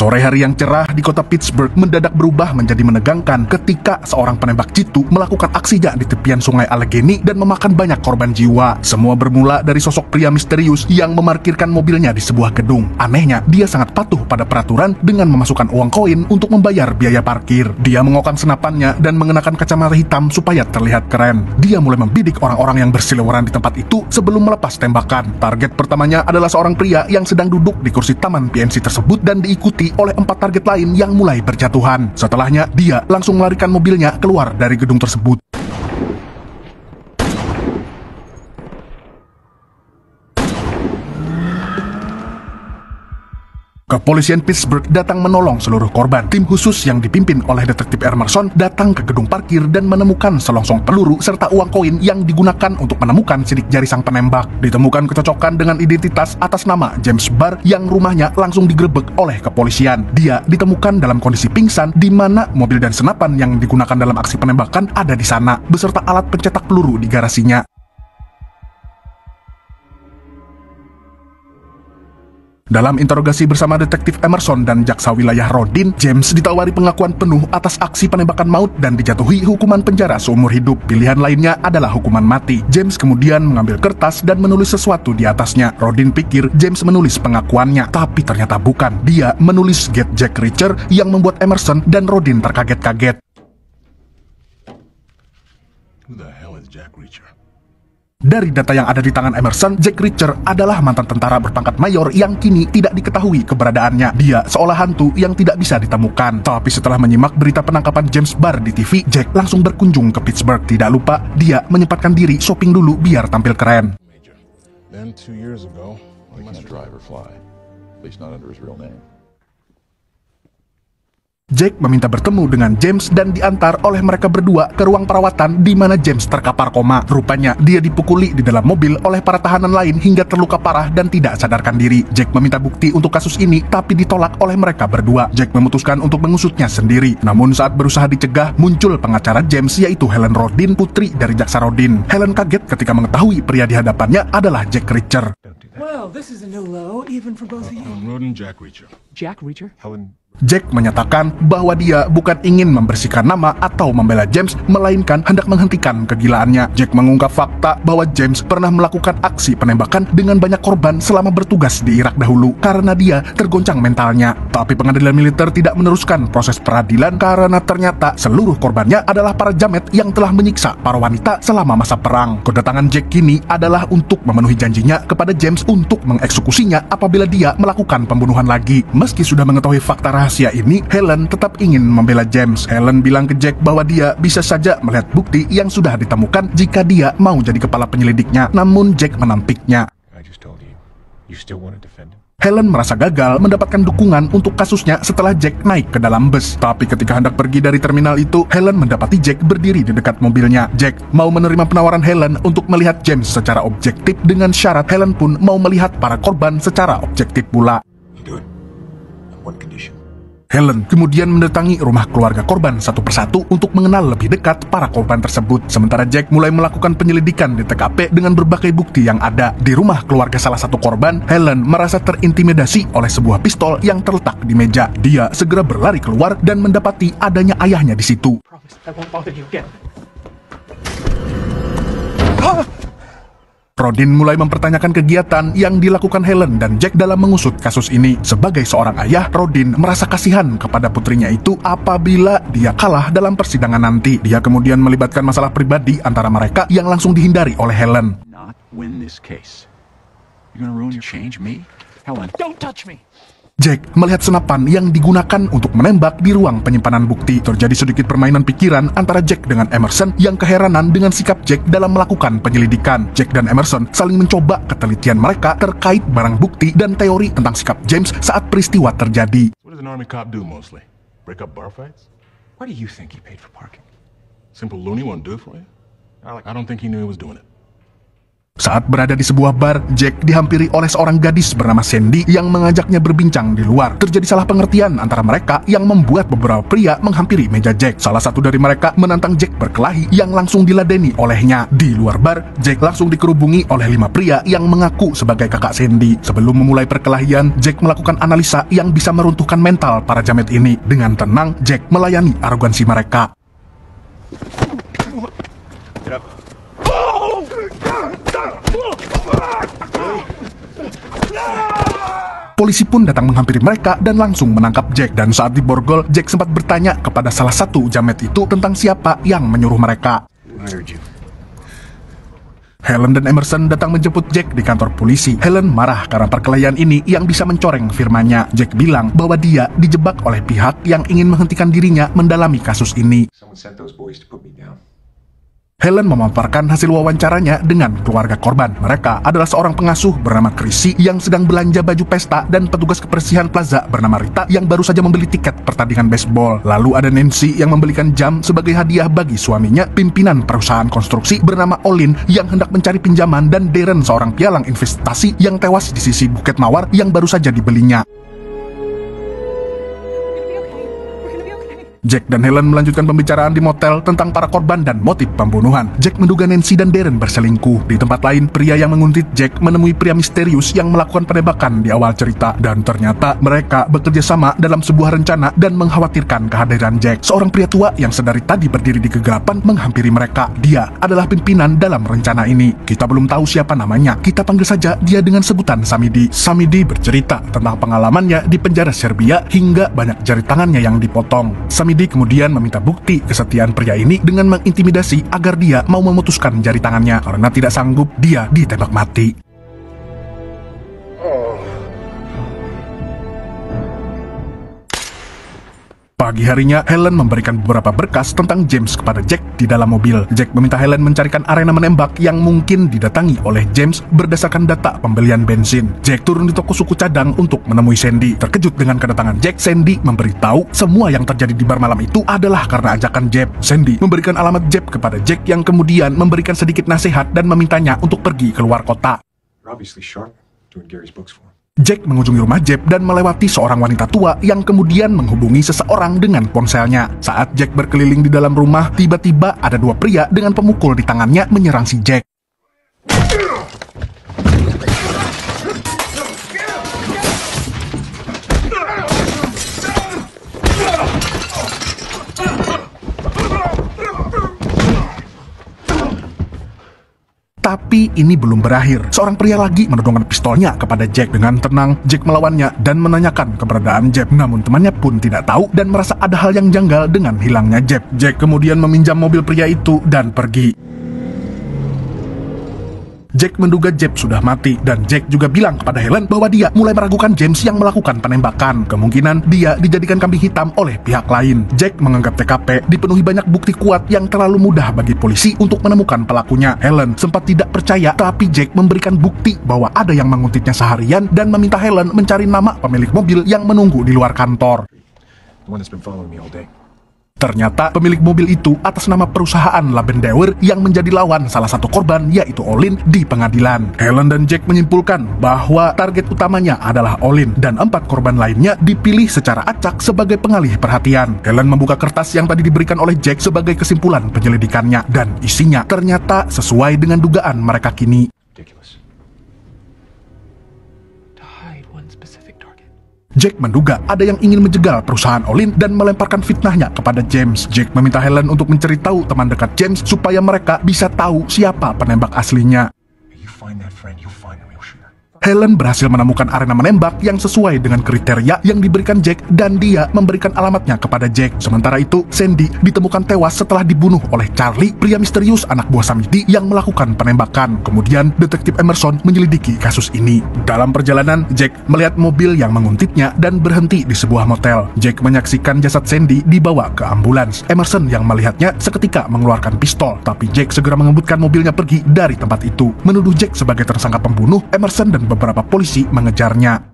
Sore hari yang cerah di kota Pittsburgh mendadak berubah menjadi menegangkan ketika seorang penembak jitu melakukan aksinya di tepian sungai Allegheny dan memakan banyak korban jiwa. Semua bermula dari sosok pria misterius yang memarkirkan mobilnya di sebuah gedung. Anehnya, dia sangat patuh pada peraturan dengan memasukkan uang koin untuk membayar biaya parkir. Dia mengokang senapannya dan mengenakan kacamata hitam supaya terlihat keren. Dia mulai membidik orang-orang yang berseliweran di tempat itu sebelum melepas tembakan. Target pertamanya adalah seorang pria yang sedang duduk di kursi taman PNC tersebut dan diikuti oleh 4 target lain yang mulai berjatuhan. Setelahnya, dia langsung melarikan mobilnya keluar dari gedung tersebut. Kepolisian Pittsburgh datang menolong seluruh korban. Tim khusus yang dipimpin oleh Detektif Emerson datang ke gedung parkir dan menemukan selongsong peluru serta uang koin yang digunakan untuk menemukan sidik jari sang penembak. Ditemukan kecocokan dengan identitas atas nama James Barr yang rumahnya langsung digerebek oleh kepolisian. Dia ditemukan dalam kondisi pingsan di mana mobil dan senapan yang digunakan dalam aksi penembakan ada di sana beserta alat pencetak peluru di garasinya. Dalam interogasi bersama Detektif Emerson dan Jaksa Wilayah Rodin, James ditawari pengakuan penuh atas aksi penembakan maut dan dijatuhi hukuman penjara seumur hidup. Pilihan lainnya adalah hukuman mati. James kemudian mengambil kertas dan menulis sesuatu di atasnya. Rodin pikir James menulis pengakuannya, tapi ternyata bukan. Dia menulis Get Jack Reacher yang membuat Emerson dan Rodin terkaget-kaget. Who the hell is Jack Reacher? Dari data yang ada di tangan Emerson, Jack Reacher adalah mantan tentara berpangkat mayor yang kini tidak diketahui keberadaannya. Dia seolah hantu yang tidak bisa ditemukan. Tapi setelah menyimak berita penangkapan James Barr di TV, Jack langsung berkunjung ke Pittsburgh. Tidak lupa, dia menyempatkan diri shopping dulu biar tampil keren. Then 2 years ago, he must drive or fly. At least not under his real name. Jack meminta bertemu dengan James dan diantar oleh mereka berdua ke ruang perawatan di mana James terkapar koma. Rupanya dia dipukuli di dalam mobil oleh para tahanan lain hingga terluka parah dan tidak sadarkan diri. Jack meminta bukti untuk kasus ini tapi ditolak oleh mereka berdua. Jack memutuskan untuk mengusutnya sendiri. Namun saat berusaha dicegah, muncul pengacara James yaitu Helen Rodin, putri dari Jaksa Rodin. Helen kaget ketika mengetahui pria di hadapannya adalah Jack Reacher. Well, this is a new low, even for both of you. Rodin, Jack Reacher. Jack Reacher? Helen. Jack menyatakan bahwa dia bukan ingin membersihkan nama atau membela James, melainkan hendak menghentikan kegilaannya. Jack mengungkap fakta bahwa James pernah melakukan aksi penembakan dengan banyak korban selama bertugas di Irak dahulu karena dia tergoncang mentalnya. Tapi pengadilan militer tidak meneruskan proses peradilan karena ternyata seluruh korbannya adalah para jamet yang telah menyiksa para wanita selama masa perang. Kedatangan Jack kini adalah untuk memenuhi janjinya kepada James untuk mengeksekusinya apabila dia melakukan pembunuhan lagi. Meski sudah mengetahui fakta rahasia ini, Helen tetap ingin membela James. Helen bilang ke Jack bahwa dia bisa saja melihat bukti yang sudah ditemukan jika dia mau jadi kepala penyelidiknya. Namun Jack menampiknya. Helen merasa gagal mendapatkan dukungan untuk kasusnya setelah Jack naik ke dalam bus. Tapi ketika hendak pergi dari terminal itu, Helen mendapati Jack berdiri di dekat mobilnya. Jack mau menerima penawaran Helen untuk melihat James secara objektif dengan syarat Helen pun mau melihat para korban secara objektif pula. Helen kemudian mendatangi rumah keluarga korban satu persatu untuk mengenal lebih dekat para korban tersebut. Sementara Jack mulai melakukan penyelidikan di TKP dengan berbagai bukti yang ada. Di rumah keluarga salah satu korban, Helen merasa terintimidasi oleh sebuah pistol yang terletak di meja. Dia segera berlari keluar dan mendapati adanya ayahnya di situ. Rodin mulai mempertanyakan kegiatan yang dilakukan Helen dan Jack dalam mengusut kasus ini. Sebagai seorang ayah, Rodin merasa kasihan kepada putrinya itu apabila dia kalah dalam persidangan nanti. Dia kemudian melibatkan masalah pribadi antara mereka yang langsung dihindari oleh Helen. Helen, don't touch me! Jack melihat senapan yang digunakan untuk menembak di ruang penyimpanan bukti. Terjadi sedikit permainan pikiran antara Jack dengan Emerson yang keheranan dengan sikap Jack dalam melakukan penyelidikan. Jack dan Emerson saling mencoba ketelitian mereka terkait barang bukti dan teori tentang sikap James saat peristiwa terjadi. What does an army cop do mostly? Break up bar fights? Why do you think he paid for parking? Simple loony won't do it for you? I don't think he knew he was doing it. Saat berada di sebuah bar, Jack dihampiri oleh seorang gadis bernama Sandy yang mengajaknya berbincang di luar. Terjadi salah pengertian antara mereka yang membuat beberapa pria menghampiri meja Jack. Salah satu dari mereka menantang Jack berkelahi yang langsung diladeni olehnya. Di luar bar, Jack langsung dikerubungi oleh 5 pria yang mengaku sebagai kakak Sandy. Sebelum memulai perkelahian, Jack melakukan analisa yang bisa meruntuhkan mental para jamet ini. Dengan tenang, Jack melayani arogansi mereka. Polisi pun datang menghampiri mereka dan langsung menangkap Jack. Dan saat diborgol, Jack sempat bertanya kepada salah satu jamet itu tentang siapa yang menyuruh mereka. Helen dan Emerson datang menjemput Jack di kantor polisi. Helen marah karena perkelahian ini yang bisa mencoreng firmannya. Jack bilang bahwa dia dijebak oleh pihak yang ingin menghentikan dirinya mendalami kasus ini. Helen memaparkan hasil wawancaranya dengan keluarga korban. Mereka adalah seorang pengasuh bernama Chrissy yang sedang belanja baju pesta dan petugas kebersihan plaza bernama Rita yang baru saja membeli tiket pertandingan baseball. Lalu ada Nancy yang membelikan jam sebagai hadiah bagi suaminya, pimpinan perusahaan konstruksi bernama Olin yang hendak mencari pinjaman, dan Darren, seorang pialang investasi yang tewas di sisi Bukit Mawar yang baru saja dibelinya. Jack dan Helen melanjutkan pembicaraan di motel tentang para korban dan motif pembunuhan. Jack menduga Nancy dan Darren berselingkuh. Di tempat lain, pria yang menguntit Jack menemui pria misterius yang melakukan penembakan di awal cerita. Dan ternyata mereka bekerja sama dalam sebuah rencana dan mengkhawatirkan kehadiran Jack. Seorang pria tua yang sedari tadi berdiri di kegelapan menghampiri mereka. Dia adalah pimpinan dalam rencana ini. Kita belum tahu siapa namanya. Kita panggil saja dia dengan sebutan Samidi. Samidi bercerita tentang pengalamannya di penjara Serbia hingga banyak jari tangannya yang dipotong. Samidi kemudian meminta bukti kesetiaan pria ini dengan mengintimidasi agar dia mau memutuskan jari tangannya. Karena tidak sanggup, dia ditembak mati. Pagi harinya, Helen memberikan beberapa berkas tentang James kepada Jack di dalam mobil. Jack meminta Helen mencarikan arena menembak yang mungkin didatangi oleh James berdasarkan data pembelian bensin. Jack turun di toko suku cadang untuk menemui Sandy. Terkejut dengan kedatangan Jack, Sandy memberitahu semua yang terjadi di bar malam itu adalah karena ajakan Jeb. Sandy memberikan alamat Jeb kepada Jack yang kemudian memberikan sedikit nasihat dan memintanya untuk pergi keluar kota. Jack mengunjungi rumah Jeb dan melewati seorang wanita tua yang kemudian menghubungi seseorang dengan ponselnya. Saat Jack berkeliling di dalam rumah, tiba-tiba ada 2 pria dengan pemukul di tangannya menyerang si Jack. Tapi ini belum berakhir. Seorang pria lagi menodongkan pistolnya kepada Jack. Dengan tenang, Jack melawannya dan menanyakan keberadaan Jeb. Namun temannya pun tidak tahu dan merasa ada hal yang janggal dengan hilangnya Jeb. Jack kemudian meminjam mobil pria itu dan pergi. Jack menduga Jeb sudah mati, dan Jack juga bilang kepada Helen bahwa dia mulai meragukan James yang melakukan penembakan. Kemungkinan dia dijadikan kambing hitam oleh pihak lain. Jack menganggap TKP dipenuhi banyak bukti kuat yang terlalu mudah bagi polisi untuk menemukan pelakunya. Helen sempat tidak percaya, tapi Jack memberikan bukti bahwa ada yang menguntitnya seharian dan meminta Helen mencari nama pemilik mobil yang menunggu di luar kantor. Ternyata pemilik mobil itu atas nama perusahaan Labendewer yang menjadi lawan salah satu korban, yaitu Olin, di pengadilan. Helen dan Jack menyimpulkan bahwa target utamanya adalah Olin dan 4 korban lainnya dipilih secara acak sebagai pengalih perhatian. Helen membuka kertas yang tadi diberikan oleh Jack sebagai kesimpulan penyelidikannya, dan isinya ternyata sesuai dengan dugaan mereka kini. Jack menduga ada yang ingin menjegal perusahaan Olin dan melemparkan fitnahnya kepada James. Jack meminta Helen untuk mencari tahu teman dekat James supaya mereka bisa tahu siapa penembak aslinya. Helen berhasil menemukan arena menembak yang sesuai dengan kriteria yang diberikan Jack dan dia memberikan alamatnya kepada Jack. Sementara itu, Sandy ditemukan tewas setelah dibunuh oleh Charlie, pria misterius anak buah Samidi yang melakukan penembakan. Kemudian, detektif Emerson menyelidiki kasus ini. Dalam perjalanan, Jack melihat mobil yang menguntitnya dan berhenti di sebuah motel. Jack menyaksikan jasad Sandy dibawa ke ambulans. Emerson yang melihatnya seketika mengeluarkan pistol, tapi Jack segera mengebutkan mobilnya pergi dari tempat itu. Menuduh Jack sebagai tersangka pembunuh, Emerson dan beberapa polisi mengejarnya.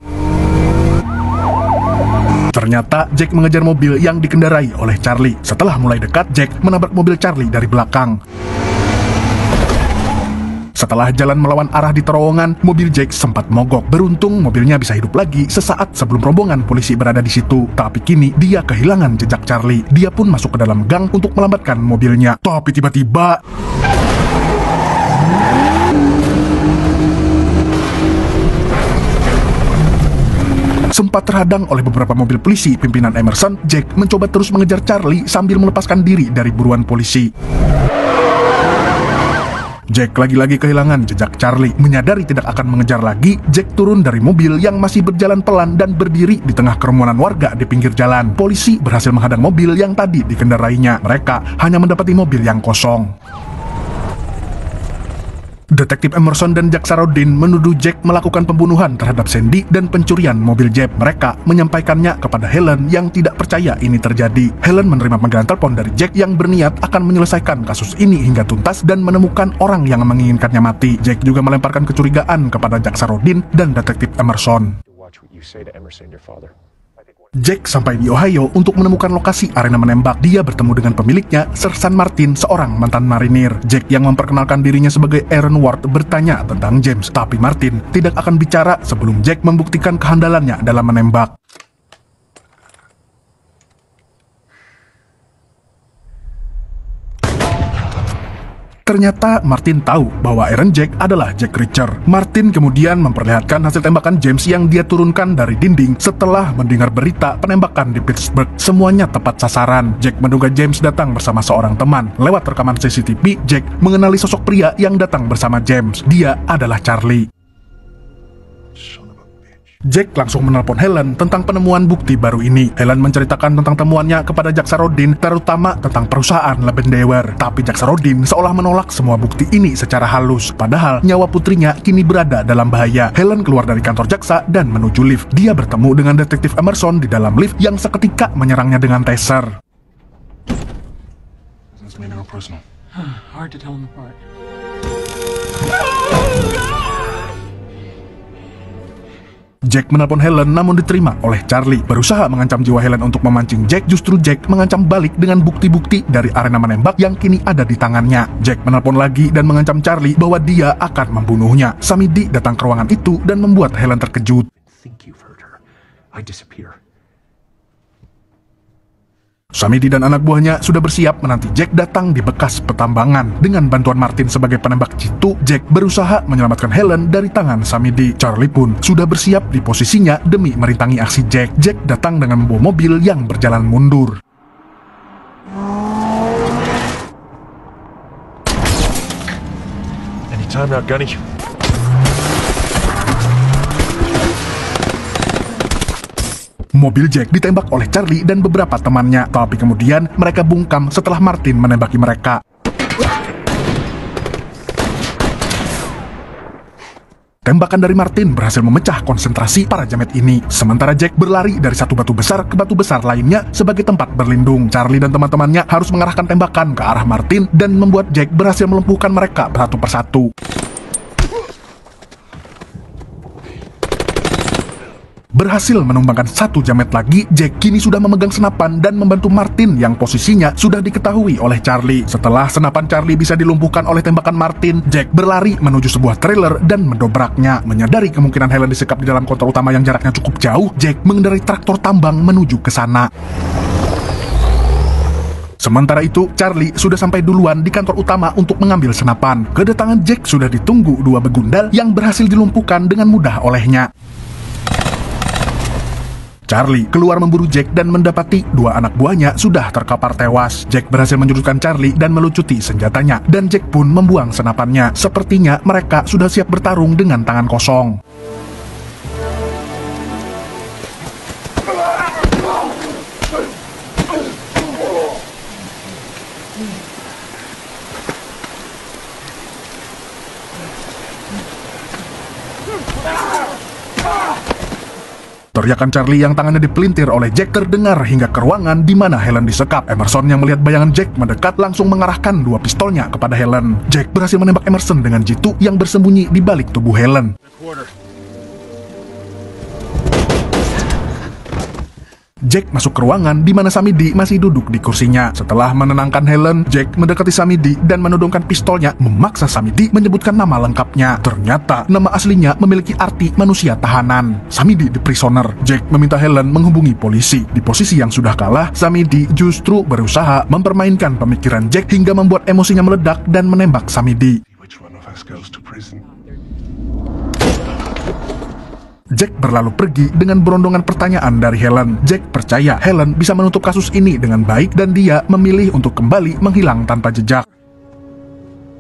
Ternyata Jack mengejar mobil yang dikendarai oleh Charlie. Setelah mulai dekat, Jack menabrak mobil Charlie dari belakang. Setelah jalan melawan arah di terowongan, mobil Jack sempat mogok. Beruntung mobilnya bisa hidup lagi sesaat sebelum rombongan polisi berada di situ. Tapi kini dia kehilangan jejak Charlie. Dia pun masuk ke dalam gang untuk melambatkan mobilnya. Tapi tiba-tiba sempat terhadang oleh beberapa mobil polisi pimpinan Emerson, Jack mencoba terus mengejar Charlie sambil melepaskan diri dari buruan polisi. Jack lagi-lagi kehilangan jejak Charlie. Menyadari tidak akan mengejar lagi, Jack turun dari mobil yang masih berjalan pelan dan berdiri di tengah kerumunan warga di pinggir jalan. Polisi berhasil menghadang mobil yang tadi dikendarainya. Mereka hanya mendapati mobil yang kosong. Detektif Emerson dan Jaksa Rodin menuduh Jack melakukan pembunuhan terhadap Sandy dan pencurian mobil Jeep. Mereka menyampaikannya kepada Helen yang tidak percaya ini terjadi. Helen menerima panggilan telepon dari Jack yang berniat akan menyelesaikan kasus ini hingga tuntas dan menemukan orang yang menginginkannya mati. Jack juga melemparkan kecurigaan kepada Jaksa Rodin dan Detektif Emerson. Jack sampai di Ohio untuk menemukan lokasi arena menembak. Dia bertemu dengan pemiliknya, Sersan Martin, seorang mantan marinir. Jack yang memperkenalkan dirinya sebagai Aaron Ward bertanya tentang James, tapi Martin tidak akan bicara sebelum Jack membuktikan kehandalannya dalam menembak. Ternyata Martin tahu bahwa Aaron Jack adalah Jack Reacher. Martin kemudian memperlihatkan hasil tembakan James yang dia turunkan dari dinding setelah mendengar berita penembakan di Pittsburgh. Semuanya tepat sasaran. Jack menduga James datang bersama seorang teman. Lewat rekaman CCTV, Jack mengenali sosok pria yang datang bersama James. Dia adalah Charlie. Jack langsung menelpon Helen tentang penemuan bukti baru ini. Helen menceritakan tentang temuannya kepada Jaksa Rodin, terutama tentang perusahaan Lebendewer. Tapi Jaksa Rodin seolah menolak semua bukti ini secara halus. Padahal nyawa putrinya kini berada dalam bahaya. Helen keluar dari kantor jaksa dan menuju lift. Dia bertemu dengan Detektif Emerson di dalam lift yang seketika menyerangnya dengan taser. Hard to tell them apart. Jack menelpon Helen namun diterima oleh Charlie. Berusaha mengancam jiwa Helen untuk memancing Jack, justru Jack mengancam balik dengan bukti-bukti dari arena menembak yang kini ada di tangannya. Jack menelpon lagi dan mengancam Charlie bahwa dia akan membunuhnya. Samidi datang ke ruangan itu dan membuat Helen terkejut. Samidi dan anak buahnya sudah bersiap menanti Jack datang di bekas petambangan. Dengan bantuan Martin sebagai penembak jitu, Jack berusaha menyelamatkan Helen dari tangan Samidi. Charlie pun sudah bersiap di posisinya demi merintangi aksi Jack. Jack datang dengan membawa mobil yang berjalan mundur. Anytime now, Gunny. Mobil Jack ditembak oleh Charlie dan beberapa temannya, tapi kemudian mereka bungkam setelah Martin menembaki mereka. Tembakan dari Martin berhasil memecah konsentrasi para jamet ini. Sementara Jack berlari dari satu batu besar ke batu besar lainnya sebagai tempat berlindung. Charlie dan teman-temannya harus mengarahkan tembakan ke arah Martin dan membuat Jack berhasil melumpuhkan mereka satu persatu. Berhasil menumbangkan satu jamet lagi, Jack kini sudah memegang senapan dan membantu Martin yang posisinya sudah diketahui oleh Charlie. Setelah senapan Charlie bisa dilumpuhkan oleh tembakan Martin, Jack berlari menuju sebuah trailer dan mendobraknya. Menyadari kemungkinan Helen disekap di dalam kantor utama yang jaraknya cukup jauh, Jack mengendarai traktor tambang menuju ke sana. Sementara itu, Charlie sudah sampai duluan di kantor utama untuk mengambil senapan. Kedatangan Jack sudah ditunggu dua begundal yang berhasil dilumpuhkan dengan mudah olehnya. Charlie keluar memburu Jack dan mendapati dua anak buahnya sudah terkapar tewas. Jack berhasil menjuruskan Charlie dan melucuti senjatanya, dan Jack pun membuang senapannya. Sepertinya mereka sudah siap bertarung dengan tangan kosong. Teriakan Charlie yang tangannya dipelintir oleh Jack terdengar hingga ke ruangan di mana Helen disekap. Emerson yang melihat bayangan Jack mendekat langsung mengarahkan dua pistolnya kepada Helen. Jack berhasil menembak Emerson dengan jitu yang bersembunyi di balik tubuh Helen. Jack masuk ke ruangan di mana Samidi masih duduk di kursinya. Setelah menenangkan Helen, Jack mendekati Samidi dan menodongkan pistolnya, memaksa Samidi menyebutkan nama lengkapnya. Ternyata nama aslinya memiliki arti manusia tahanan. Samidi the prisoner. Jack meminta Helen menghubungi polisi. Di posisi yang sudah kalah, Samidi justru berusaha mempermainkan pemikiran Jack hingga membuat emosinya meledak dan menembak Samidi. Which one of us goes to prison? Jack berlalu pergi dengan berondongan pertanyaan dari Helen. Jack percaya Helen bisa menutup kasus ini dengan baik dan dia memilih untuk kembali menghilang tanpa jejak.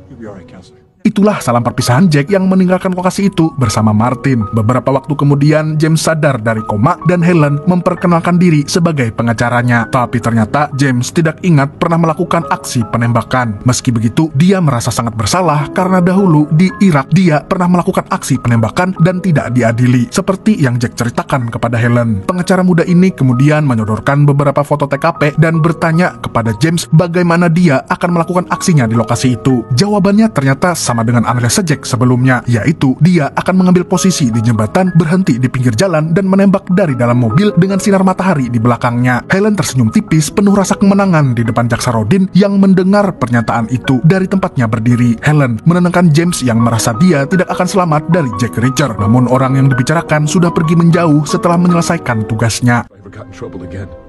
You'll be alright, counselor. Itulah salam perpisahan Jack yang meninggalkan lokasi itu bersama Martin. Beberapa waktu kemudian, James sadar dari koma dan Helen memperkenalkan diri sebagai pengacaranya. Tapi ternyata James tidak ingat pernah melakukan aksi penembakan. Meski begitu, dia merasa sangat bersalah karena dahulu di Irak dia pernah melakukan aksi penembakan dan tidak diadili, seperti yang Jack ceritakan kepada Helen. Pengacara muda ini kemudian menyodorkan beberapa foto TKP dan bertanya kepada James bagaimana dia akan melakukan aksinya di lokasi itu. Jawabannya ternyata sama dengan analisa Jack sebelumnya, yaitu dia akan mengambil posisi di jembatan, berhenti di pinggir jalan, dan menembak dari dalam mobil dengan sinar matahari di belakangnya. Helen tersenyum tipis penuh rasa kemenangan di depan jaksa Rodin yang mendengar pernyataan itu dari tempatnya berdiri. Helen menenangkan James yang merasa dia tidak akan selamat dari Jack Reacher. Namun orang yang dibicarakan sudah pergi menjauh setelah menyelesaikan tugasnya. If I ever got in trouble again,